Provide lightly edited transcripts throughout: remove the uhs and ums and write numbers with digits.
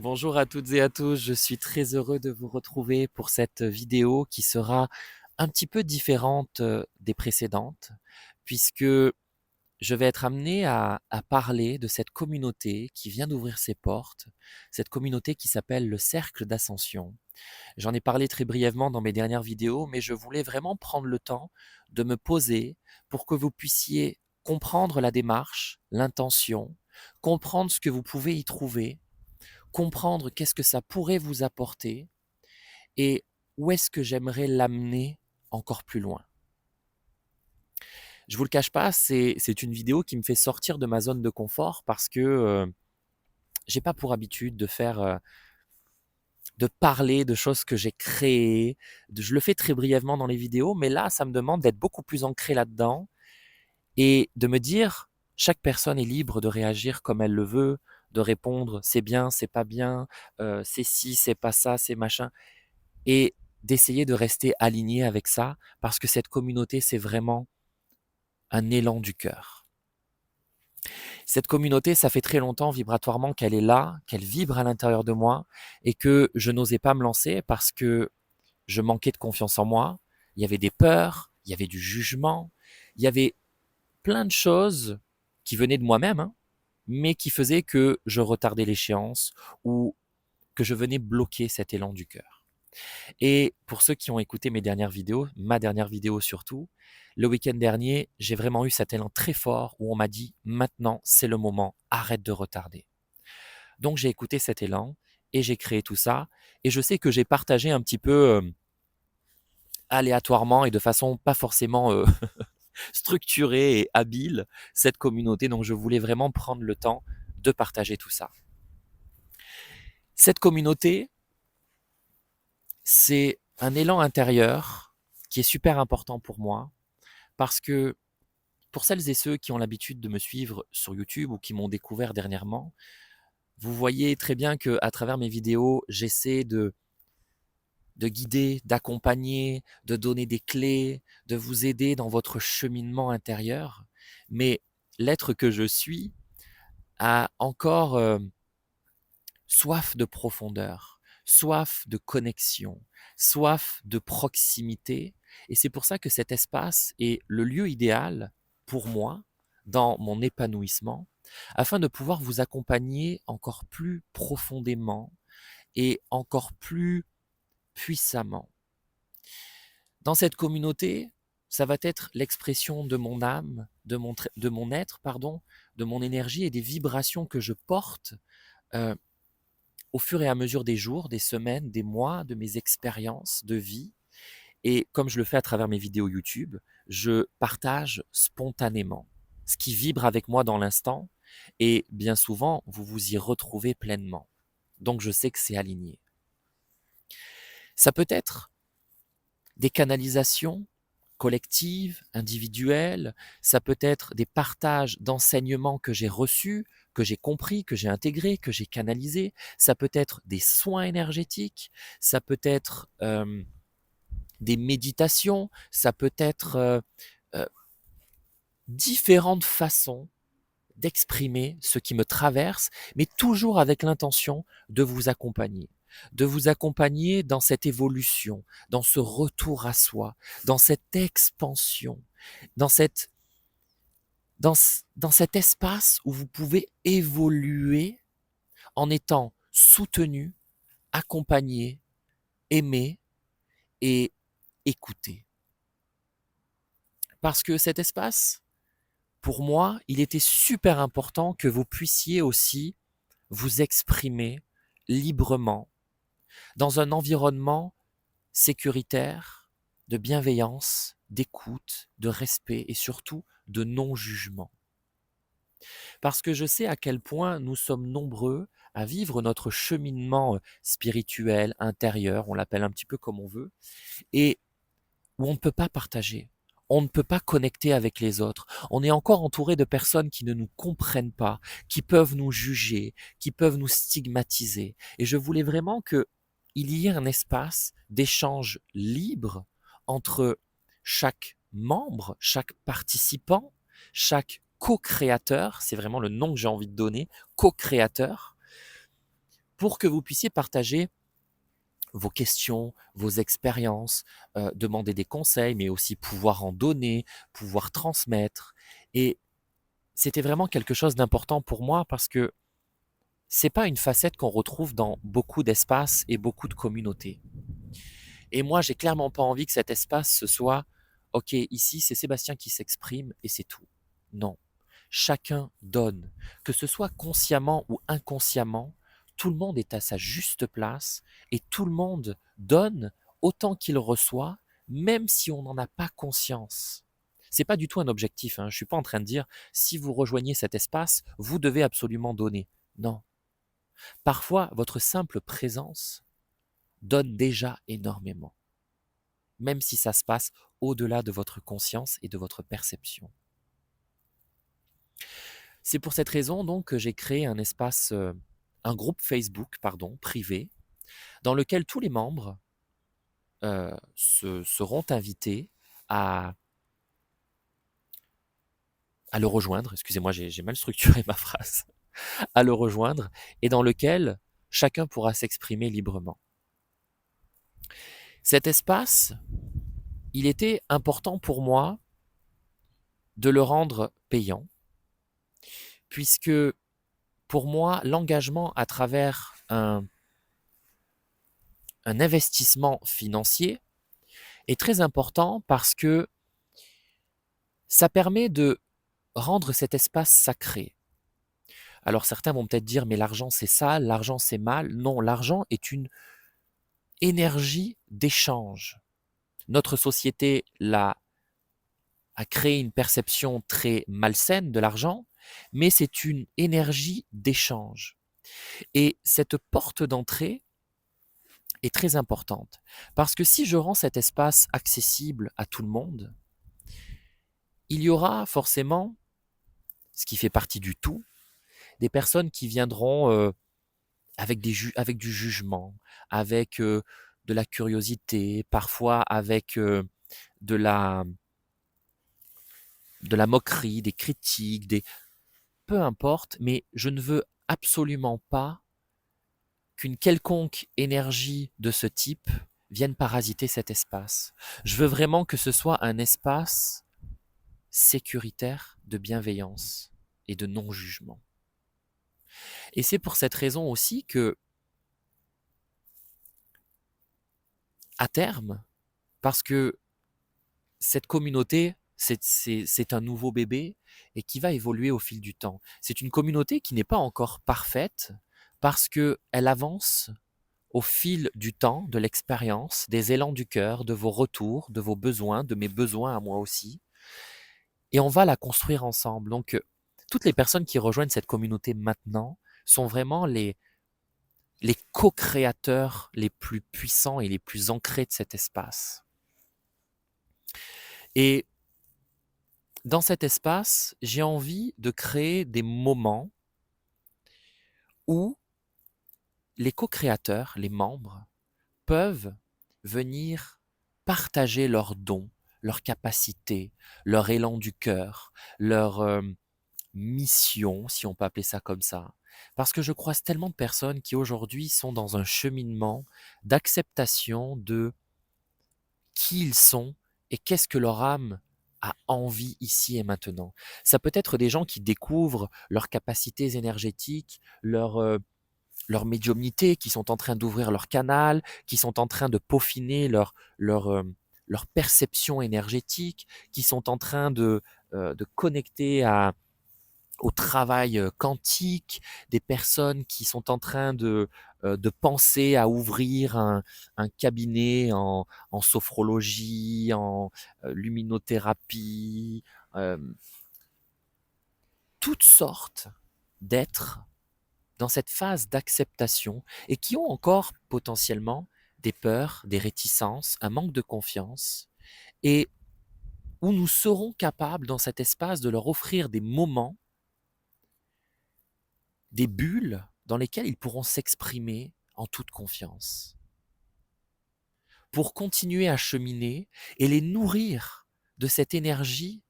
Bonjour à toutes et à tous, je suis très heureux de vous retrouver pour cette vidéo qui sera un petit peu différente des précédentes, puisque je vais être amené à parler de cette communauté qui vient d'ouvrir ses portes, cette communauté qui s'appelle le Cercle d'Ascension. J'en ai parlé très brièvement dans mes dernières vidéos, mais je voulais vraiment prendre le temps de me poser pour que vous puissiez comprendre la démarche, l'intention, comprendre ce que vous pouvez y trouver, comprendre qu'est-ce que ça pourrait vous apporter et où est-ce que j'aimerais l'amener encore plus loin. Je vous le cache pas, c'est une vidéo qui me fait sortir de ma zone de confort parce que j'ai pas pour habitude de parler de choses que j'ai créées. Je le fais très brièvement dans les vidéos, mais là, ça me demande d'être beaucoup plus ancré là-dedans et de me dire, chaque personne est libre de réagir comme elle le veut, de répondre c'est bien, c'est pas bien, c'est ci, c'est pas ça, c'est machin. Et d'essayer de rester aligné avec ça, parce que cette communauté, c'est vraiment un élan du cœur. Cette communauté, ça fait très longtemps vibratoirement qu'elle est là, qu'elle vibre à l'intérieur de moi, et que je n'osais pas me lancer parce que je manquais de confiance en moi. Il y avait des peurs, il y avait du jugement, il y avait plein de choses qui venaient de moi-même, hein, mais qui faisaient que je retardais l'échéance ou que je venais bloquer cet élan du cœur. Et pour ceux qui ont écouté mes dernières vidéos, ma dernière vidéo surtout, le week-end dernier, j'ai vraiment eu cet élan très fort où on m'a dit maintenant c'est le moment, arrête de retarder. Donc j'ai écouté cet élan et j'ai créé tout ça. Et je sais que j'ai partagé un petit peu aléatoirement et de façon pas forcément structurée et habile cette communauté. Donc je voulais vraiment prendre le temps de partager tout ça. Cette communauté, c'est un élan intérieur qui est super important pour moi parce que pour celles et ceux qui ont l'habitude de me suivre sur YouTube ou qui m'ont découvert dernièrement, vous voyez très bien qu'à travers mes vidéos, j'essaie de guider, d'accompagner, de donner des clés, de vous aider dans votre cheminement intérieur. Mais l'être que je suis a encore soif de profondeur, soif de connexion, soif de proximité. Et c'est pour ça que cet espace est le lieu idéal pour moi dans mon épanouissement, afin de pouvoir vous accompagner encore plus profondément et encore plus puissamment. Dans cette communauté, ça va être l'expression de mon âme, de mon être, pardon, de mon énergie et des vibrations que je porte euh, au fur et à mesure des jours, des semaines, des mois, de mes expériences de vie. Et comme je le fais à travers mes vidéos YouTube, je partage spontanément ce qui vibre avec moi dans l'instant. Et bien souvent, vous vous y retrouvez pleinement. Donc je sais que c'est aligné. Ça peut être des canalisations collectives, individuelles, ça peut être des partages d'enseignements que j'ai reçus, que j'ai compris, que j'ai intégrés, que j'ai canalisés, ça peut être des soins énergétiques, ça peut être des méditations, ça peut être euh, différentes façons d'exprimer ce qui me traverse, mais toujours avec l'intention de vous accompagner dans cette évolution, dans ce retour à soi, dans cette expansion, dans, cette, dans cet espace où vous pouvez évoluer en étant soutenu, accompagné, aimé et écouté. Parce que cet espace, pour moi, il était super important que vous puissiez aussi vous exprimer librement dans un environnement sécuritaire, de bienveillance, d'écoute, de respect et surtout de non-jugement. Parce que je sais à quel point nous sommes nombreux à vivre notre cheminement spirituel, intérieur, on l'appelle un petit peu comme on veut, et où on ne peut pas partager. On ne peut pas connecter avec les autres. On est encore entouré de personnes qui ne nous comprennent pas, qui peuvent nous juger, qui peuvent nous stigmatiser. Et je voulais vraiment qu'il y ait un espace d'échange libre entre chaque membre, chaque participant, chaque co-créateur, c'est vraiment le nom que j'ai envie de donner, co-créateur, pour que vous puissiez partager vos questions, vos expériences, demander des conseils, mais aussi pouvoir en donner, pouvoir transmettre. Et c'était vraiment quelque chose d'important pour moi parce que c'est pas une facette qu'on retrouve dans beaucoup d'espaces et beaucoup de communautés. Et moi, j'ai clairement pas envie que cet espace ce soit OK, ici c'est Sébastien qui s'exprime et c'est tout. Non. Chacun donne, que ce soit consciemment ou inconsciemment, tout le monde est à sa juste place et tout le monde donne autant qu'il reçoit, même si on n'en a pas conscience. C'est pas du tout un objectif, hein. Je suis pas en train de dire si vous rejoignez cet espace, vous devez absolument donner. Non. Parfois, votre simple présence donne déjà énormément, même si ça se passe au-delà de votre conscience et de votre perception. C'est pour cette raison donc que j'ai créé un groupe Facebook, pardon, privé, dans lequel tous les membres seront invités à, à le rejoindre. Excusez-moi, j'ai mal structuré ma phrase. À le rejoindre et dans lequel chacun pourra s'exprimer librement. Cet espace, il était important pour moi de le rendre payant, puisque pour moi, l'engagement à travers un investissement financier est très important parce que ça permet de rendre cet espace sacré. Alors certains vont peut-être dire mais l'argent c'est sale, l'argent c'est mal. Non, l'argent est une énergie d'échange. Notre société a créé une perception très malsaine de l'argent, mais c'est une énergie d'échange. Et cette porte d'entrée est très importante parce que si je rends cet espace accessible à tout le monde, il y aura forcément, ce qui fait partie du tout, des personnes qui viendront avec du jugement, avec de la curiosité, parfois avec de la, de la moquerie, des critiques, peu importe, mais je ne veux absolument pas qu'une quelconque énergie de ce type vienne parasiter cet espace. Je veux vraiment que ce soit un espace sécuritaire de bienveillance et de non-jugement. Et c'est pour cette raison aussi que, à terme, parce que cette communauté, c'est un nouveau bébé et qui va évoluer au fil du temps. C'est une communauté qui n'est pas encore parfaite parce qu'elle avance au fil du temps, de l'expérience, des élans du cœur, de vos retours, de vos besoins, de mes besoins à moi aussi. Et on va la construire ensemble. Donc, toutes les personnes qui rejoignent cette communauté maintenant sont vraiment les co-créateurs les plus puissants et les plus ancrés de cet espace. Et dans cet espace, j'ai envie de créer des moments où les co-créateurs, les membres, peuvent venir partager leurs dons, leurs capacités, leur élan du cœur, leur mission, si on peut appeler ça comme ça. Parce que je croise tellement de personnes qui aujourd'hui sont dans un cheminement d'acceptation de qui ils sont et qu'est-ce que leur âme a envie ici et maintenant. Ça peut être des gens qui découvrent leurs capacités énergétiques, leur médiumnité, qui sont en train d'ouvrir leur canal, qui sont en train de peaufiner leur perception énergétique, qui sont en train de connecter au travail quantique, des personnes qui sont en train de penser à ouvrir un cabinet en sophrologie, en luminothérapie, euh, toutes sortes d'êtres dans cette phase d'acceptation et qui ont encore potentiellement des peurs, des réticences, un manque de confiance, et où nous serons capables dans cet espace de leur offrir des moments, des bulles dans lesquelles ils pourront s'exprimer en toute confiance, pour continuer à cheminer et les nourrir de cette énergie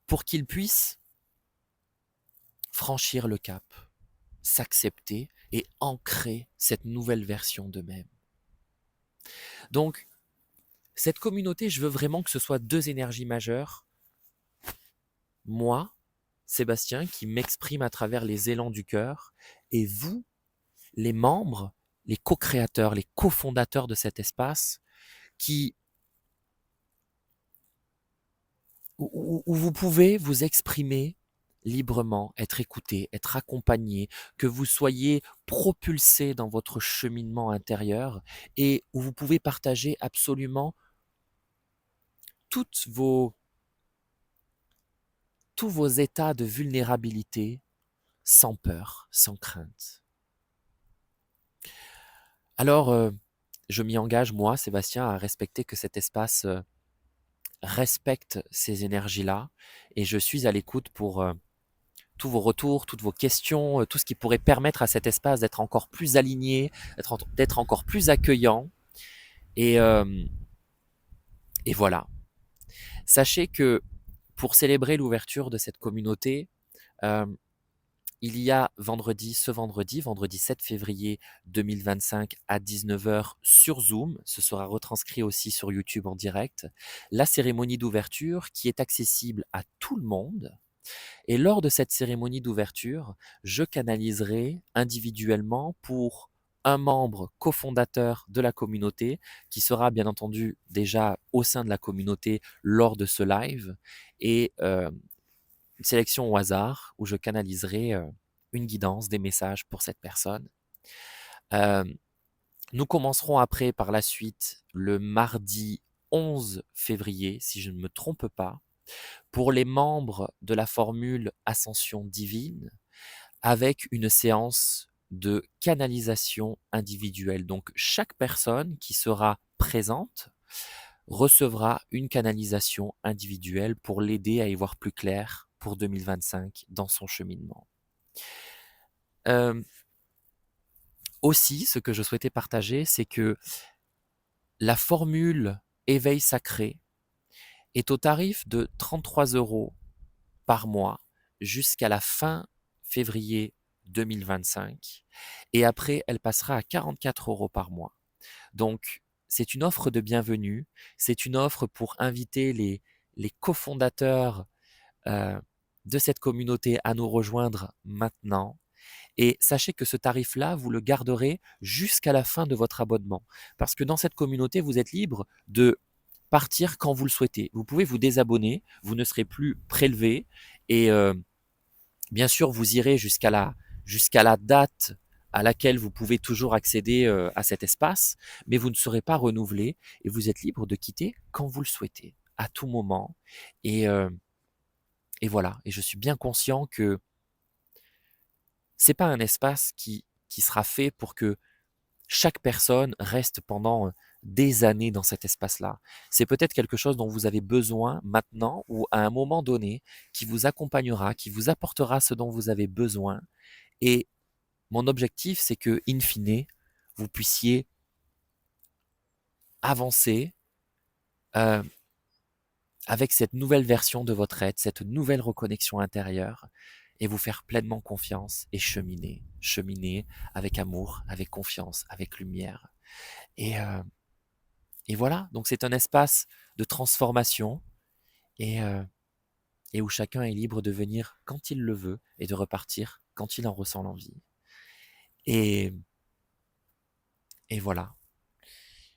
pour qu'ils puissent franchir le cap, s'accepter et ancrer cette nouvelle version d'eux-mêmes. Donc, cette communauté, je veux vraiment que ce soit deux énergies majeures. Moi, Sébastien, qui m'exprime à travers les élans du cœur, et vous, les membres, les co-créateurs, les cofondateurs de cet espace, qui où vous pouvez vous exprimer librement, être écouté, être accompagné, que vous soyez propulsé dans votre cheminement intérieur et où vous pouvez partager absolument toutes vos, tous vos états de vulnérabilité sans peur, sans crainte. Alors, je m'y engage, moi, Sébastien, à respecter que cet espace respecte ces énergies-là et je suis à l'écoute pour tous vos retours, toutes vos questions, tout ce qui pourrait permettre à cet espace d'être encore plus aligné, d'être encore plus accueillant. Et, euh, et voilà. Sachez que pour célébrer l'ouverture de cette communauté, euh, il y a vendredi 7 février 2025 à 19h sur Zoom, ce sera retranscrit aussi sur YouTube en direct, la cérémonie d'ouverture qui est accessible à tout le monde. Et lors de cette cérémonie d'ouverture, je canaliserai individuellement pour un membre cofondateur de la communauté qui sera bien entendu déjà au sein de la communauté lors de ce live et une sélection au hasard où je canaliserai une guidance, des messages pour cette personne. Euh, nous commencerons après par la suite le mardi 11 février, si je ne me trompe pas, pour les membres de la formule Ascension divine, avec une séance de canalisation individuelle. Donc chaque personne qui sera présente recevra une canalisation individuelle pour l'aider à y voir plus clair pour 2025 dans son cheminement. Aussi, ce que je souhaitais partager, c'est que la formule éveil sacré est au tarif de 33 € par mois jusqu'à la fin février 2025 et après elle passera à 44 € par mois. Donc c'est une offre de bienvenue, c'est une offre pour inviter les cofondateurs de cette communauté à nous rejoindre maintenant. Et sachez que ce tarif-là, vous le garderez jusqu'à la fin de votre abonnement. Parce que dans cette communauté, vous êtes libre de partir quand vous le souhaitez. Vous pouvez vous désabonner, vous ne serez plus prélevé et bien sûr, vous irez jusqu'à la date à laquelle vous pouvez toujours accéder à cet espace, mais vous ne serez pas renouvelé et vous êtes libre de quitter quand vous le souhaitez, à tout moment. Et, euh, et voilà. Et je suis bien conscient que c'est pas un espace qui sera fait pour que chaque personne reste pendant des années dans cet espace-là. C'est peut-être quelque chose dont vous avez besoin maintenant ou à un moment donné qui vous accompagnera, qui vous apportera ce dont vous avez besoin. Et mon objectif, c'est que, in fine, vous puissiez avancer euh, avec cette nouvelle version de votre être, cette nouvelle reconnexion intérieure, et vous faire pleinement confiance et cheminer, cheminer avec amour, avec confiance, avec lumière. Et, euh, et voilà, donc c'est un espace de transformation et, euh, et où chacun est libre de venir quand il le veut et de repartir quand il en ressent l'envie. Et, et voilà.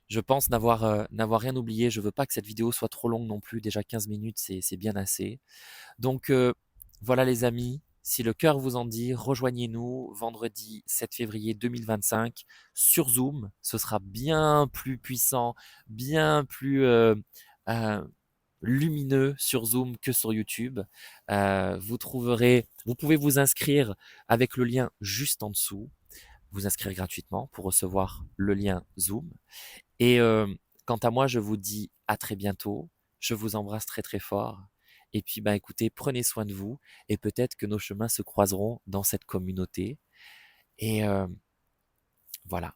Je pense n'avoir rien oublié. Je veux pas que cette vidéo soit trop longue non plus. Déjà 15 minutes, c'est bien assez. Donc voilà les amis, si le cœur vous en dit, rejoignez-nous vendredi 7 février 2025 sur Zoom. Ce sera bien plus puissant, bien plus euh, lumineux sur Zoom que sur YouTube. Vous pouvez vous inscrire avec le lien juste en dessous, vous inscrire gratuitement pour recevoir le lien Zoom. Et quant à moi, je vous dis à très bientôt. Je vous embrasse très très fort. Et puis, bah, écoutez, prenez soin de vous et peut-être que nos chemins se croiseront dans cette communauté. Et voilà,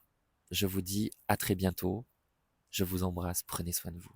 je vous dis à très bientôt. Je vous embrasse, prenez soin de vous.